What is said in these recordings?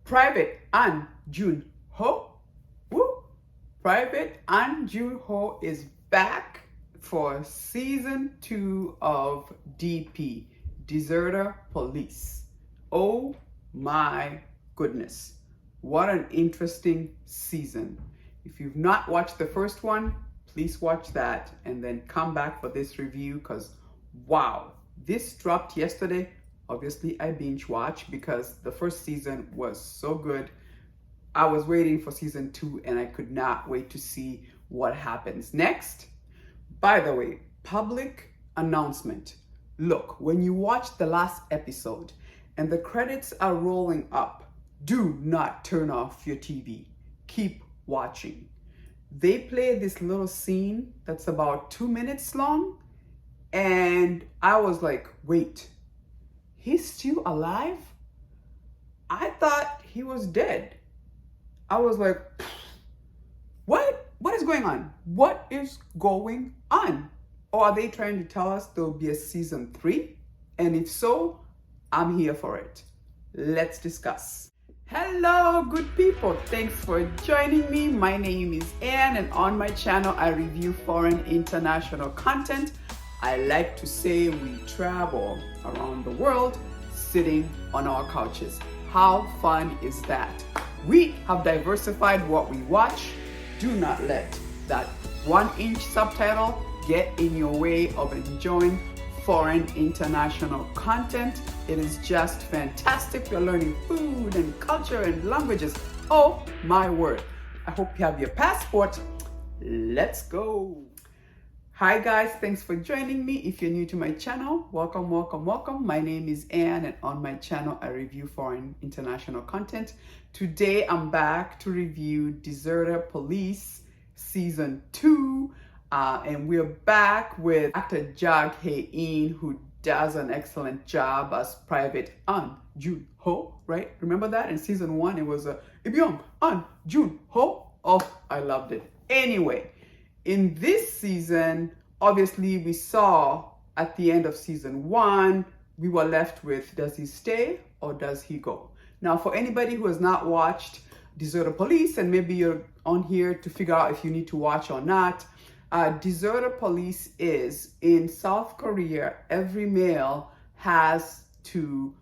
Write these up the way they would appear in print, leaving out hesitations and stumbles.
Private and Jun Ho. Woo! Private and Jun Ho is back for season 2 of DP, Deserter Police. Oh my goodness. What an interesting season. If you've not watched the first one, please watch that and then come back for this review because wow, this dropped yesterday. Obviously, I binge watched because the first season was so good. I was waiting for season 2 and I could not wait to see what happens next. By the way, public announcement. Look, when you watch the last episode and the credits are rolling up, do not turn off your TV. Keep watching. They play this little scene that's about 2 minutes long, and I was like, wait, he's still alive? I thought he was dead. I was like, what? What is going on? What is going on? Or are they trying to tell us there'll be a season 3? And if so, I'm here for it. Let's discuss. Hello, good people. Thanks for joining me. My name is Anne, and on my channel, I review foreign international content. I like to say we travel around the world sitting on our couches. How fun is that? We have diversified what we watch. Do not let that 1-inch subtitle get in your way of enjoying foreign international content. It is just fantastic. We're learning food and culture and languages. Oh my word. I hope you have your passport. Let's go. Hi guys, thanks for joining me. If you're new to my channel, welcome, welcome, welcome. My name is Anne, and on my channel, I review foreign international content. Today, I'm back to review Deserter Police Season 2. And we're back with actor Jag Hae-in, who does an excellent job as Private An Jun Ho, right? Remember that? In Season 1, it was Ibyong An Jun Ho. Oh, I loved it. Anyway. In this season, obviously, we saw at the end of Season 1, we were left with, does he stay or does he go? Now, for anybody who has not watched Deserter Police, and maybe you're on here to figure out if you need to watch or not, Deserter Police is, in South Korea, every male has to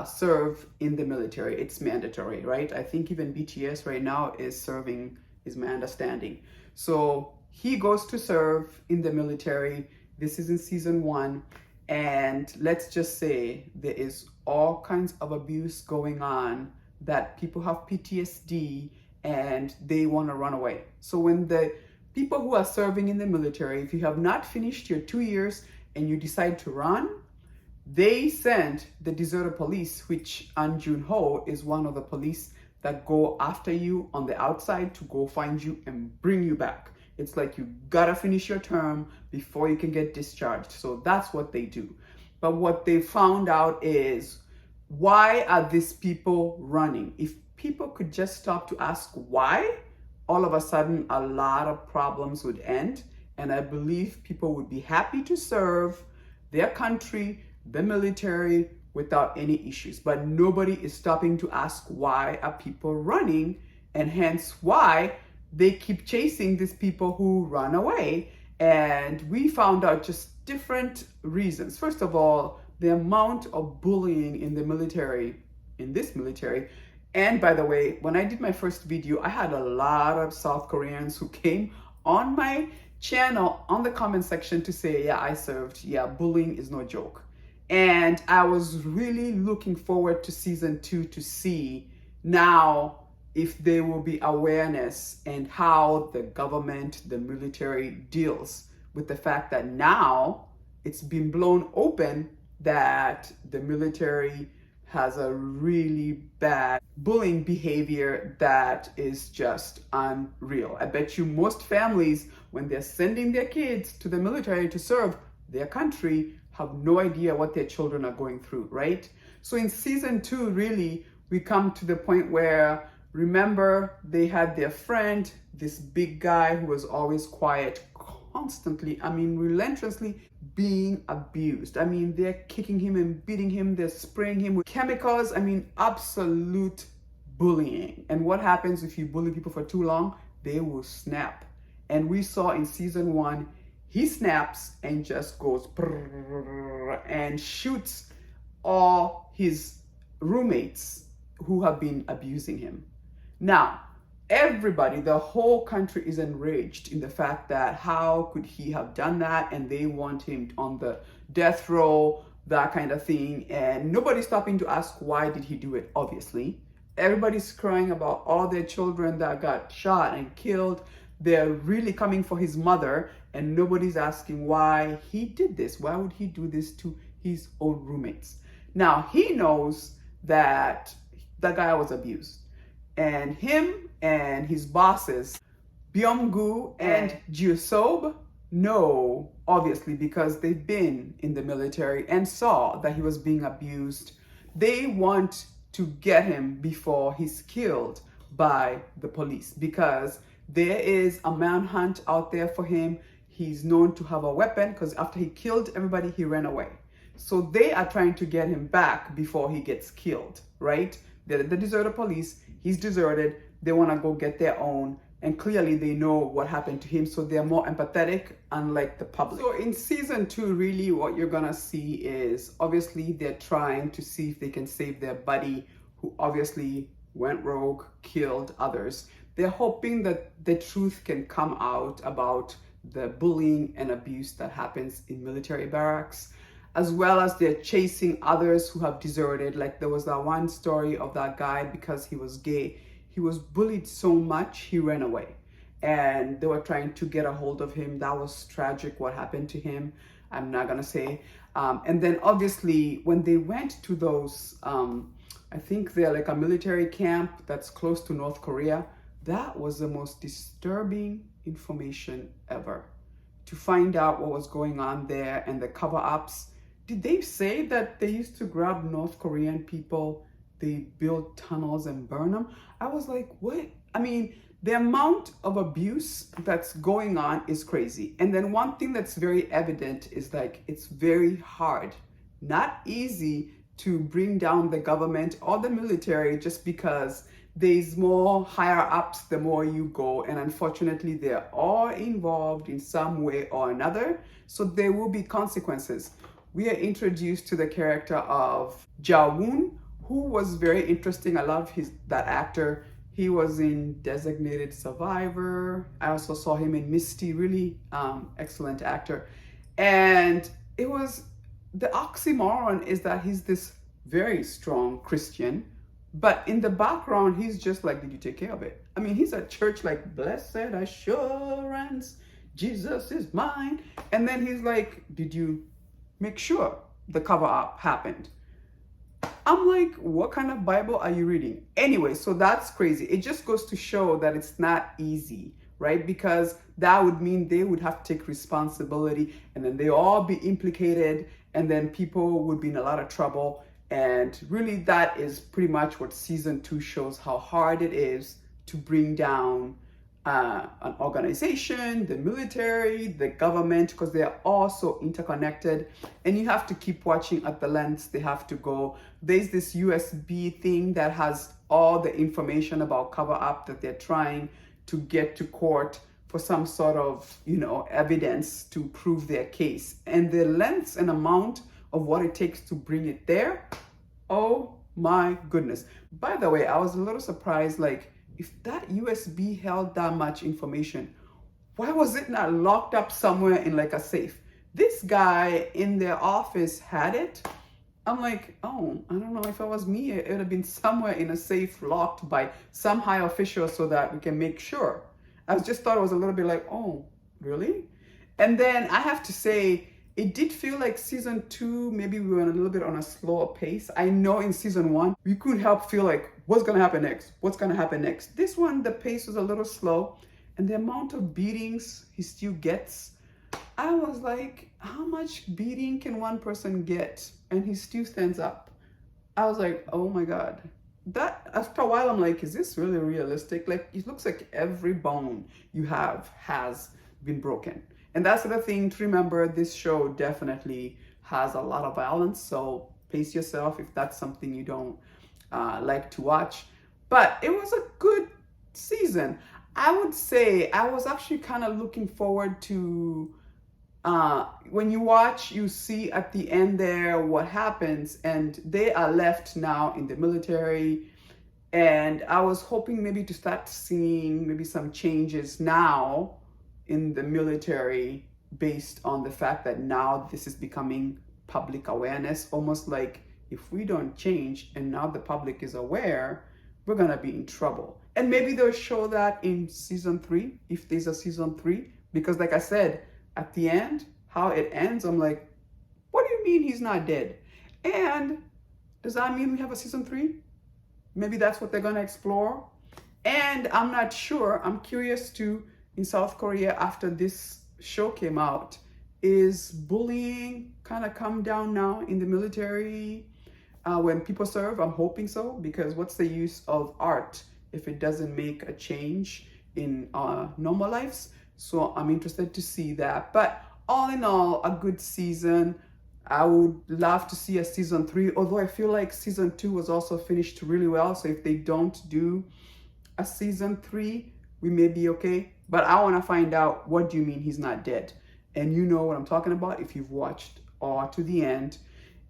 serve in the military. It's mandatory, right? I think even BTS right now is serving, is my understanding. So he goes to serve in the military. This is in Season 1. And let's just say there is all kinds of abuse going on, that people have PTSD and they want to run away. So when the people who are serving in the military, if you have not finished your 2 years and you decide to run, they send the Deserter Police, which An Jun Ho is one of the police that go after you on the outside to go find you and bring you back. It's like you gotta finish your term before you can get discharged. So that's what they do. But what they found out is, why are these people running? If people could just stop to ask why, all of a sudden a lot of problems would end. And I believe people would be happy to serve their country, the military, without any issues. But nobody is stopping to ask why are people running, and hence why they keep chasing these people who run away. And we found out just different reasons. First of all, the amount of bullying in the military, in this military. And by the way, when I did my first video, I had a lot of South Koreans who came on my channel on the comment section to say, yeah, I served. Yeah, bullying is no joke. And I was really looking forward to Season 2 to see now if there will be awareness and how the government, the military deals with the fact that now it's been blown open that the military has a really bad bullying behavior that is just unreal. I bet you most families, when they're sending their kids to the military to serve their country, have no idea what their children are going through, right? So in Season 2, really, we come to the point where, remember, they had their friend, this big guy who was always quiet, constantly, relentlessly being abused. They're kicking him and beating him, they're spraying him with chemicals. Absolute bullying. And what happens if you bully people for too long? They will snap. And we saw in season 1, he snaps and just goes and shoots all his roommates who have been abusing him. Now, everybody, the whole country is enraged in the fact that how could he have done that, and they want him on the death row, that kind of thing. And nobody's stopping to ask why did he do it. Obviously everybody's crying about all their children that got shot and killed. They're really coming for his mother, and nobody's asking why he did this. Why would he do this to his own roommates? Now he knows that the guy was abused, and him and his bosses, Byung-gu and Ji-sob, know, obviously, because they've been in the military and saw that he was being abused. They want to get him before he's killed by the police, because there is a manhunt out there for him. He's known to have a weapon, because after he killed everybody, he ran away. So they are trying to get him back before he gets killed, right? The deserter police, he's deserted. They want to go get their own. And clearly they know what happened to him, so they're more empathetic, unlike the public. So in season 2, really what you're gonna see is, obviously they're trying to see if they can save their buddy who obviously went rogue, killed others. They're hoping that the truth can come out about the bullying and abuse that happens in military barracks, as well as they're chasing others who have deserted. Like there was that one story of that guy, because he was gay, he was bullied so much he ran away, and they were trying to get a hold of him. That was tragic what happened to him. I'm not gonna say. And then obviously when they went to those, I think they're like a military camp that's close to North Korea. That was the most disturbing information ever, to find out what was going on there and the cover-ups. Did they say that they used to grab North Korean people, they build tunnels and burn them? I was like, what? I mean, the amount of abuse that's going on is crazy. And then one thing that's very evident is like, it's very hard, not easy, to bring down the government or the military, just because there's more higher ups the more you go. And unfortunately, they're all involved in some way or another. So there will be consequences. We are introduced to the character of Ja-woon, who was very interesting. I love that actor. He was in Designated Survivor. I also saw him in Misty, really excellent actor. And it was, the oxymoron is that he's this very strong Christian, but in the background, he's just like, did you take care of it? I mean, he's at church like, blessed assurance, Jesus is mine. And then he's like, did you make sure the cover up happened? I'm like, what kind of Bible are you reading? Anyway, so that's crazy. It just goes to show that it's not easy, right? Because that would mean they would have to take responsibility, and then they all be implicated, and then people would be in a lot of trouble. And really, that is pretty much what season 2 shows, how hard it is to bring down an organization, the military, the government, because they are all so interconnected. And you have to keep watching at the lengths they have to go. There's this USB thing that has all the information about cover up that they're trying to get to court for some sort of, evidence to prove their case. And the lengths and amount of what it takes to bring it there, oh my goodness. By the way, I was a little surprised, like, if that USB held that much information, why was it not locked up somewhere in like a safe? This guy in their office had it. I'm like, oh, I don't know, if it was me, it would have been somewhere in a safe locked by some high official so that we can make sure. I just thought it was a little bit like, oh, really? And then I have to say, it did feel like season 2, maybe we were a little bit on a slower pace. I know in season 1, we couldn't help feel like, what's gonna happen next? What's gonna happen next? This one, the pace was a little slow, and the amount of beatings he still gets, I was like, how much beating can one person get? And he still stands up. I was like, oh my God. That, after a while, I'm like, is this really realistic? Like, it looks like every bone you have has been broken. And that's the thing to remember. This show definitely has a lot of violence, so pace yourself if that's something you don't like to watch. But it was a good season. I would say I was actually kind of looking forward to when you watch, you see at the end there what happens, and they are left now in the military. And I was hoping maybe to start seeing maybe some changes now in the military based on the fact that now this is becoming public awareness, almost like if we don't change and now the public is aware, we're going to be in trouble. And maybe they'll show that in season 3, if there's a season 3, because like I said, at the end, how it ends, I'm like, what do you mean he's not dead? And does that mean we have a season 3? Maybe that's what they're going to explore. And I'm not sure. I'm curious too, in South Korea, after this show came out, is bullying kind of come down now in the military when people serve? I'm hoping so, because what's the use of art if it doesn't make a change in our normal lives? So I'm interested to see that. But all in all, a good season. I would love to see a season 3, although I feel like season 2 was also finished really well. So if they don't do a season 3, we may be okay. But I want to find out, what do you mean he's not dead? And you know what I'm talking about if you've watched all to the end.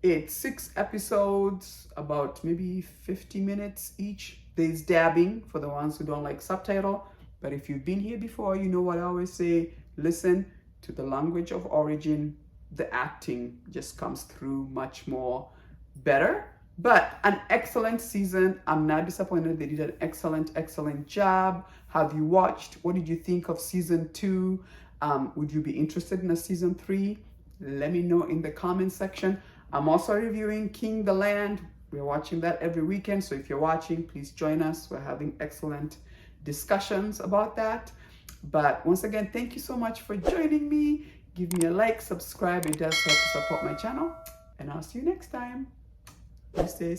It's 6 episodes, about maybe 50 minutes each. There's dabbing for the ones who don't like subtitle. But if you've been here before, you know what I always say, listen to the language of origin. The acting just comes through much more better. But an excellent season. I'm not disappointed. They did an excellent job. Have you watched? What did you think of season 2? Would you be interested in a season 3? Let me know in the comment section. I'm also reviewing King the Land. We're watching that every weekend. So if you're watching, please join us. We're having excellent discussions about that. But once again, thank you so much for joining me. Give me a like, subscribe. It does help to support my channel. And I'll see you next time. Misty.